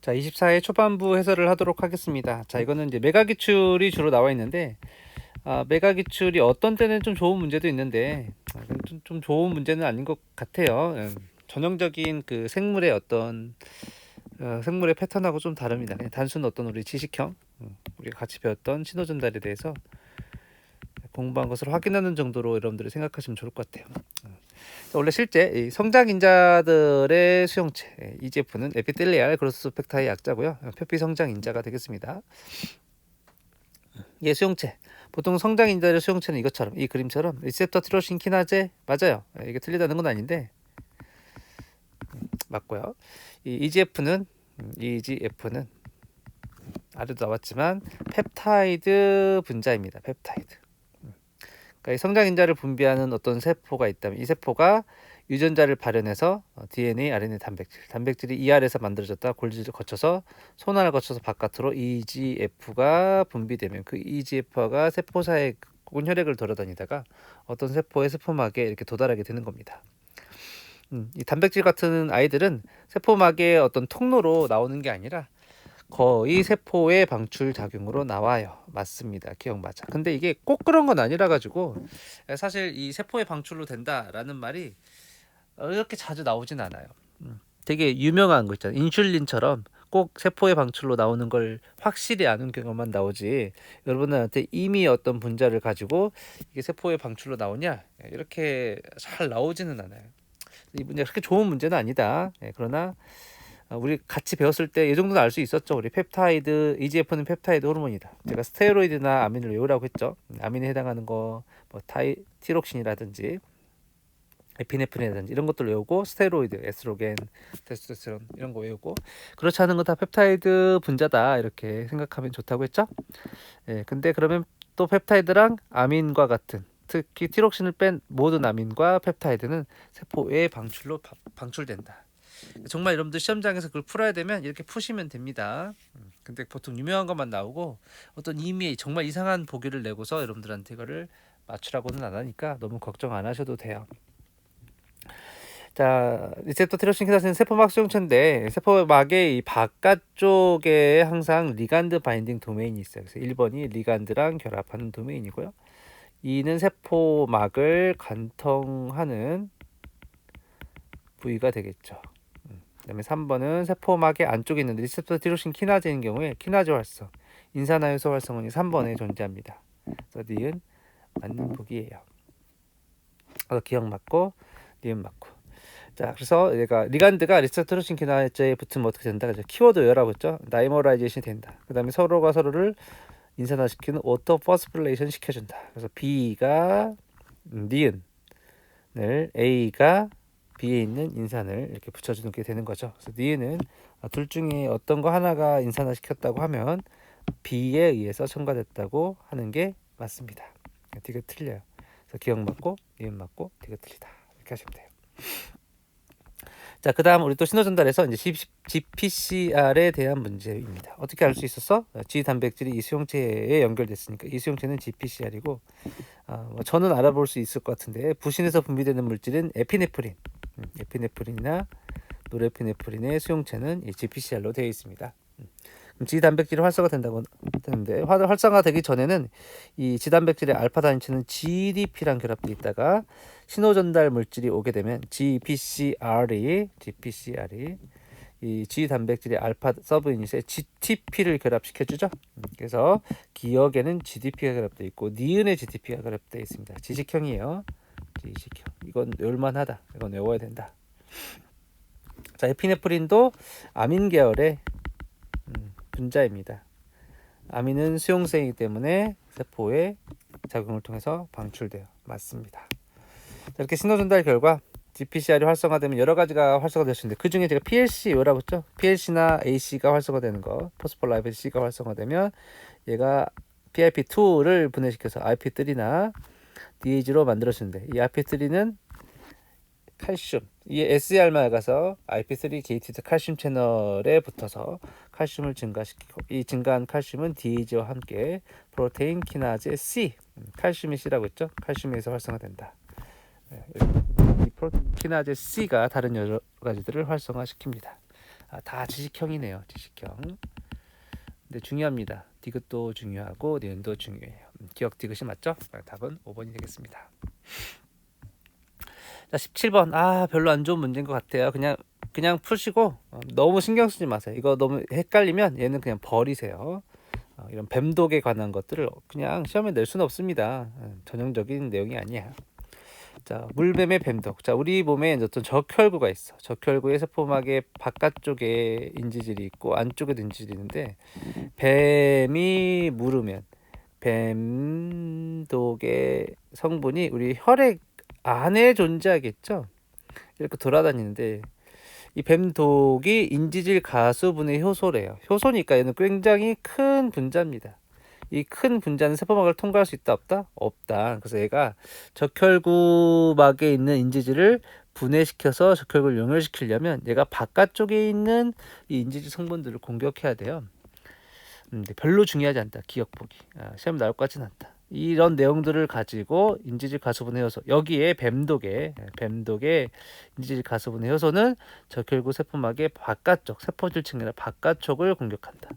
자, 24회 초반부 해설을 하도록 하겠습니다. 자, 이거는 이제 메가 기출이 주로 나와 있는데, 메가 기출이 어떤 때는 좀 좋은 문제도 있는데, 좀 좋은 문제는 아닌 것 같아요. 전형적인 그 생물의 어떤 생물의 패턴하고 좀 다릅니다. 그냥 단순 어떤 우리 지식형, 우리가 같이 배웠던 신호 전달에 대해서 공부한 것을 확인하는 정도로 여러분들이 생각하시면 좋을 것 같아요. 원래 실제 이 성장 인자들의 수용체 EGF는 에피텔리알 그로스 팩타의 약자고요. 표피 성장 인자가 되겠습니다. 예, 수용체. 보통 성장 인자의 수용체는 이것처럼 이 그림처럼 리셉터 티로신 키나제 맞아요. 이게 틀리다는 건 아닌데 맞고요. 이 EGF는 아래도 나왔지만 펩타이드 분자입니다. 펩타이드. 그러니까 이 성장 인자를 분비하는 어떤 세포가 있다면 이 세포가 유전자를 발현해서 DNA, RNA, 단백질이 ER에서 만들어졌다 골지를 거쳐서 손안을 거쳐서 바깥으로 EGF가 분비되면 그 EGF가 세포사의 혹은 혈액을 돌아다니다가 어떤 세포의 세포막에 이렇게 도달하게 되는 겁니다. 이 단백질 같은 아이들은 세포막의 어떤 통로로 나오는 게 아니라 거의 세포의 방출 작용으로 나와요. 맞습니다. 기억 맞아. 근데 이게 꼭 그런 건 아니라 가지고 사실 이 세포의 방출로 된다라는 말이 이렇게 자주 나오진 않아요. 되게 유명한 거 있잖아요. 인슐린처럼 꼭 세포의 방출로 나오는 걸 확실히 아는 경우만 나오지 여러분들한테 이미 어떤 분자를 가지고 이게 세포의 방출로 나오냐 이렇게 잘 나오지는 않아요. 이 문제가 그렇게 좋은 문제는 아니다. 그러나 우리 같이 배웠을 때 이 정도는 알 수 있었죠. 우리 펩타이드, EGF는 펩타이드 호르몬이다. 제가 스테로이드나 아민을 외우라고 했죠. 아민에 해당하는 거, 뭐 티록신이라든지 에피네프린이라든지 이런 것들 외우고 스테로이드, 에스트로겐, 테스토스테론 이런 거 외우고 그렇지 않은 거 다 펩타이드 분자다 이렇게 생각하면 좋다고 했죠. 근데 그러면 또 펩타이드랑 아민과 같은 특히 티록신을 뺀 모든 아민과 펩타이드는 세포의 방출로 방출된다. 정말 여러분들 시험장에서 그걸 풀어야 되면 이렇게 푸시면 됩니다. 근데 보통 유명한 것만 나오고 어떤 의미 정말 이상한 보기를 내고서 여러분들한테 이거를 맞추라고는 안 하니까 너무 걱정 안 하셔도 돼요. 자, 리셉터 티로신 키나세는 세포막 수용체인데 세포막의 이 바깥쪽에 항상 리간드 바인딩 도메인이 있어요. 그래서 1번이 리간드랑 결합하는 도메인이고요. 2는 세포막을 관통하는 부위가 되겠죠. 그다음에 3번은 세포막의 안쪽에 있는 리셉터 티로신 키나제인 경우에 키나제 활성, 인산화효소 활성원이 3번에 존재합니다. 그래서 니은 맞는 보기예요. 기억 맞고 니은 맞고. 자, 그래서 얘가 리간드가 리셉터 티로신 키나제에 붙으면 어떻게 된다? 그죠? 키워드 외우라고 했죠. 다이머라이제이션이 된다. 그다음에 서로가 서로를 인산화시키는 오토 포스플레이션 시켜준다. 그래서 B가 니은을 A가 B에 있는 인산을 이렇게 붙여주는 게 되는 거죠. 그래서 니은은 둘 중에 어떤 거 하나가 인산화 시켰다고 하면 B에 의해서 첨가됐다고 하는 게 맞습니다. D가 틀려요. 그래서 기억 맞고 니은 맞고 D가 틀리다 이렇게 하시면 돼요. 자, 그 다음 우리 또 신호 전달에서 이제 GPCR에 대한 문제입니다. 어떻게 알 수 있었어? G 단백질이 이 수용체에 연결됐으니까 이 수용체는 GPCR이고 저는 알아볼 수 있을 것 같은데 부신에서 분비되는 물질은 에피네프린, 에피네프린이나 노르에피네프린의 수용체는 이 GPCR로 되어 있습니다. G 단백질이 활성화 된다고 하는데 활성화되기 전에는 이 G 단백질의 알파 단위체는 GDP랑 결합되어 있다가 신호 전달 물질이 오게 되면 GPCR이 이 G 단백질의 알파 서브 유닛에 GTP를 결합시켜주죠. 그래서 기억에는 GDP가 결합되어 있고 니은에 GTP가 결합되어 있습니다. 지식형이에요. 지식형. 이건 외울만하다. 이건 외워야 된다. 자, 에피네프린도 아민 계열의 분자입니다. 아민은 수용성이기 때문에 세포의 작용을 통해서 방출돼요. 맞습니다. 자, 이렇게 신호 전달 결과 GPCR이 활성화되면 여러 가지가 활성화될 수 있는데 그 중에 제가 PLC 외우라고 했죠. PLC나 AC가 활성화되는 거, 포스폴라이베 C가 활성화되면 얘가 PIP2를 분해시켜서 IP3나 DH로 만들어주는데 이 IP3는 칼슘, 이 SER만 가서 IP3 게이티드 칼슘 채널에 붙어서 칼슘을 증가시키고 이 증가한 칼슘은 DH와 함께 프로테인 키나제 C, 칼슘이 C라고 했죠. 칼슘에서 활성화된다. 이 프로테인 키나제 C가 다른 여러 가지들을 활성화시킵니다. 다 지식형이네요. 지식형. 근데 중요합니다. 디귿도 중요하고 니은도 중요해요. 기억 디귿이 맞죠? 답은 5번이 되겠습니다. 자, 17번. 별로 안 좋은 문제인 것 같아요. 그냥 푸시고 너무 신경 쓰지 마세요. 이거 너무 헷갈리면 얘는 그냥 버리세요. 이런 뱀독에 관한 것들을 그냥 시험에 낼 수는 없습니다. 전형적인 내용이 아니야. 자, 물뱀의 뱀독. 자, 우리 몸에 어떤 적혈구가 있어. 적혈구의 세포막의 바깥쪽에 인지질이 있고 안쪽에도 인지질이 있는데, 뱀이 물으면 뱀독의 성분이 우리 혈액 안에 존재하겠죠. 이렇게 돌아다니는데, 이 뱀독이 인지질 가수분해 효소래요. 효소니까 얘는 굉장히 큰 분자입니다. 이 큰 분자는 세포막을 통과할 수 있다 없다? 없다. 그래서 얘가 적혈구막에 있는 인지질을 분해시켜서 적혈구를 용혈시키려면 얘가 바깥쪽에 있는 이 인지질 성분들을 공격해야 돼요. 근데 별로 중요하지 않다. 기억보기. 시험 나올 것 같지는 않다. 이런 내용들을 가지고 인지질 가수분해 효소, 여기에 뱀독의 인지질 가수분해 효소는 적혈구 세포막의 바깥쪽, 세포질층이나 바깥쪽을 공격한다.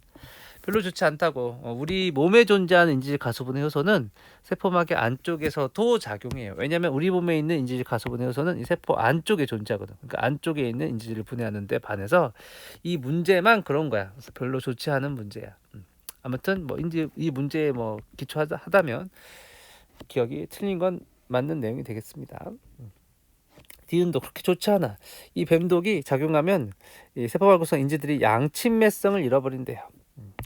별로 좋지 않다고. 우리 몸에 존재하는 인지질 가수분해 효소는 세포막의 안쪽에서도 작용해요. 왜냐하면 우리 몸에 있는 인지질 가수분해 효소는 이 세포 안쪽에 존재하거든. 그러니까 안쪽에 있는 인지질을 분해하는 데 반해서 이 문제만 그런 거야. 그래서 별로 좋지 않은 문제야. 아무튼 이 문제에 기초하다면 기억이 틀린 건 맞는 내용이 되겠습니다. 디은도 그렇게 좋지 않아. 이 뱀독이 작용하면 이 세포발 구성 인지들이 양친매성을 잃어버린대요.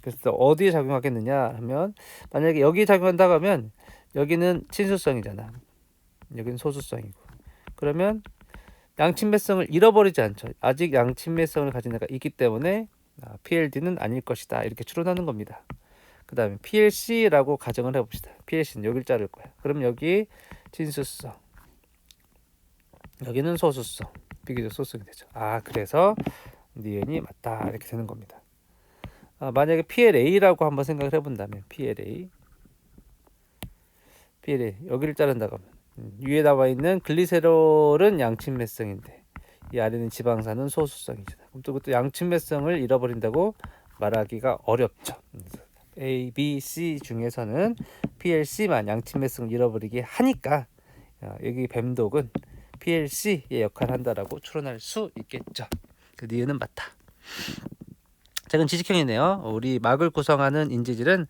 그래서 어디에 작용하겠느냐 하면, 만약에 여기 작용한다고 하면 여기는 친수성이잖아. 여기는 소수성이고. 그러면 양친매성을 잃어버리지 않죠. 아직 양친매성을 가진 애가 있기 때문에 PLD는 아닐 것이다. 이렇게 추론하는 겁니다. 그 다음에 PLC라고 가정을 해봅시다. PLC는 여길 자를 거야. 그럼 여기 친수성, 여기는 소수성, 비교적 소수성이 되죠. 그래서 니은이 맞다. 이렇게 되는 겁니다. 만약에 PLA라고 한번 생각을 해본다면, PLA 여기를 자른다고 하면 위에 나와 있는 글리세롤은 양친매성인데 이 아래는 지방산은 소수성이잖아. 그럼 또 그것도 양친매성을 잃어버린다고 말하기가 어렵죠. A, B, C 중에서는 PLC만 양친매성을 잃어버리게 하니까 여기 뱀독은 PLC의 역할을 한다라고 추론할 수 있겠죠. 그 니은은 맞다. 자, 이건 지식형이네요. 우리 막을 구성하는 인지질은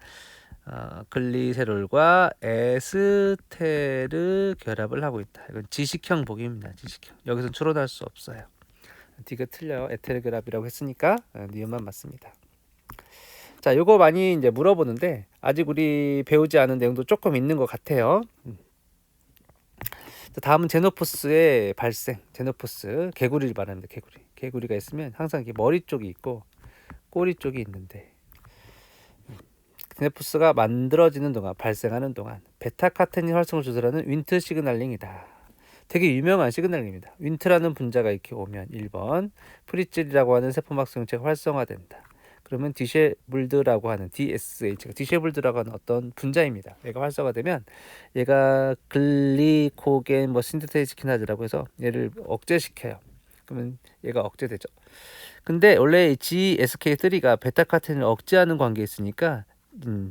글리세롤과 에스테르 결합을 하고 있다. 이건 지식형 보기입니다. 지식형. 여기서 추론할 수 없어요. D가 틀려요. 에테르 결합이라고 했으니까 니은만 맞습니다. 자, 요거 많이 이제 물어보는데 아직 우리 배우지 않은 내용도 조금 있는 것 같아요. 다음은 제노포스의 발생. 제노포스 개구리를 말합니다. 개구리가 있으면 항상 이렇게 머리 쪽이 있고 꼬리 쪽이 있는데, 제노포스가 만들어지는 동안, 발생하는 동안 베타카테닌 활성을 조절하는 윈트 시그널링이다. 되게 유명한 시그널링입니다. 윈트라는 분자가 이렇게 오면 1번 프리즐이라고 하는 세포막 성체가 활성화된다. 그러면 디셰블드라고 하는 DSH가 디셰블드라고 하는 어떤 분자입니다. 얘가 활성화되면 얘가 글리코겐 신테테이즈 키나즈라고 해서 얘를 억제시켜요. 그러면 얘가 억제되죠. 근데 원래 GSK3가 베타카테닌을 억제하는 관계에 있으니까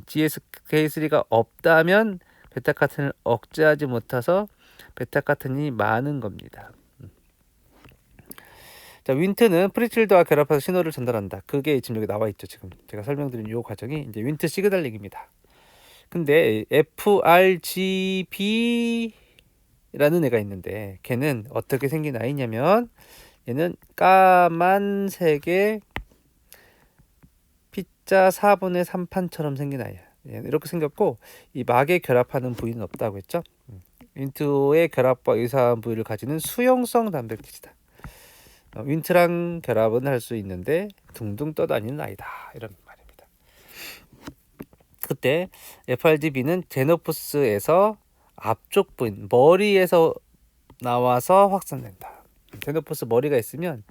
GSK3가 없다면 베타카테닌을 억제하지 못해서 베타카테닌이 많은 겁니다. 자, 윈트는 프리틸드와 결합해서 신호를 전달한다. 그게 지금 여기 나와 있죠. 지금 제가 설명드린 이 과정이 이제 윈트 시그널링입니다. 근데 FRGB라는 애가 있는데 걔는 어떻게 생긴 아이냐면, 얘는 까만색의 피자 4분의 3판처럼 생긴 아이야. 이렇게 생겼고 이 막에 결합하는 부위는 없다고 했죠. 윈트의 결합과 유사한 부위를 가지는 수용성 단백질이다. 윈트랑 결합은 할 수 있는데 둥둥 떠다니는 아이다. 이런 말입니다. 그때 FRGB는 제노포스에서 앞쪽 부인, 머리에서 나와서 확산된다. 제노포스 머리가 있으면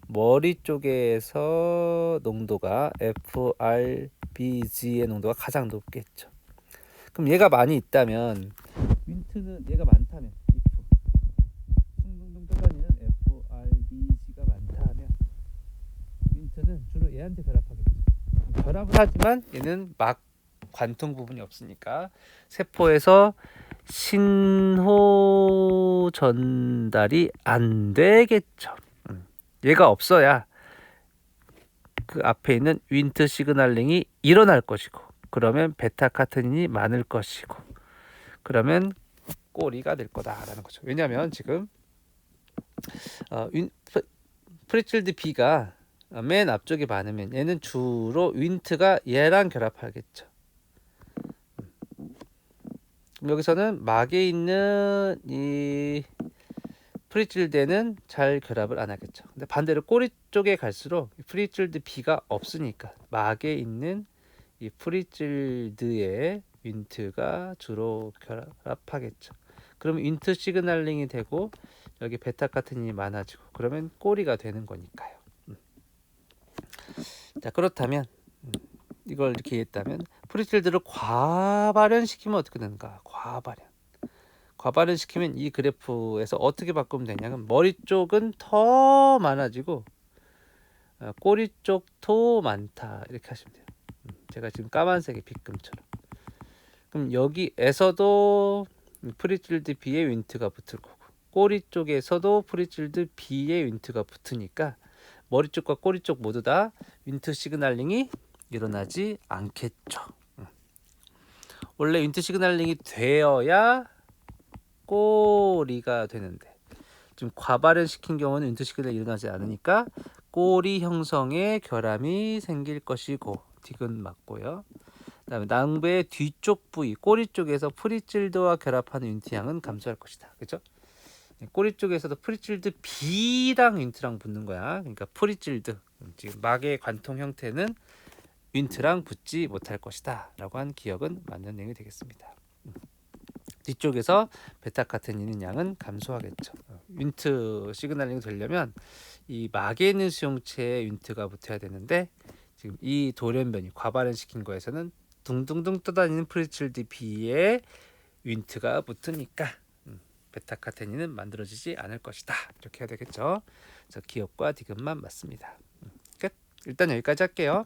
머리 쪽에서 농도가 FRBG의 농도가 가장 높겠죠. 그럼 얘가 많이 있다면, 윈트는 얘가 많다면, 둥둥둥 떠다니는 FRBG가 많다면 윈트는 주로 얘한테 결합하겠죠. 결합을 하지만 얘는 막 관통 부분이 없으니까 세포에서 신호 전달이 안 되겠죠. 얘가 없어야 그 앞에 있는 윈트 시그널링이 일어날 것이고, 그러면 베타카테닌이 많을 것이고, 그러면 꼬리가 될 거다라는 거죠. 왜냐하면 지금 프리칠드 B가 맨 앞쪽에 많으면 얘는 주로 윈트가 얘랑 결합하겠죠. 여기서는 막에 있는 이 프리칠드는 잘 결합을 안 하겠죠. 근데 반대로 꼬리 쪽에 갈수록 프리칠드 B가 없으니까 막에 있는 이 프리칠드의 윈트가 주로 결합하겠죠. 그럼 윈트 시그널링이 되고 여기 베타카테닌이 많아지고, 그러면 꼬리가 되는 거니까요. 자, 그렇다면 이걸 이렇게 했다면 프리칠드를 과발현시키면 어떻게 되는가? 과발현시키면 이 그래프에서 어떻게 바꾸면 되냐면 머리 쪽은 더 많아지고 꼬리 쪽도 많다, 이렇게 하시면 돼요. 제가 지금 까만색의 빗금처럼. 그럼 여기에서도 프리칠드 B의 윈트가 붙을 거고, 꼬리 쪽에서도 프리칠드 B의 윈트가 붙으니까 머리 쪽과 꼬리 쪽 모두 다 윈트 시그널링이 일어나지 않겠죠. 원래 윈트 시그널링이 되어야 꼬리가 되는데, 지금 과발현 시킨 경우는 윈트 시그널이 일어나지 않으니까 꼬리 형성에 결함이 생길 것이고, 디귿 맞고요. 그다음에 낭배의 뒤쪽 부위, 꼬리 쪽에서 프리칠드와 결합하는 윈트량은 감소할 것이다. 그렇죠? 꼬리 쪽에서도 프리칠드 B랑 윈트랑 붙는 거야. 그러니까 프리칠드, 지금 막의 관통 형태는 윈트랑 붙지 못할 것이다 라고 한 기억은 맞는 내용이 되겠습니다. 뒤쪽에서 베타카테닌의 양은 감소하겠죠. 윈트 시그널링이 되려면 이 막에 있는 수용체에 윈트가 붙어야 되는데, 지금 이 돌연변이 과발현시킨 거에서는 둥둥둥 떠다니는 프리칠드 B에 윈트가 붙으니까 베타카테닌은 만들어지지 않을 것이다, 이렇게 해야 되겠죠. 그래서 기억과 디귿만 맞습니다. 끝. 일단 여기까지 할게요.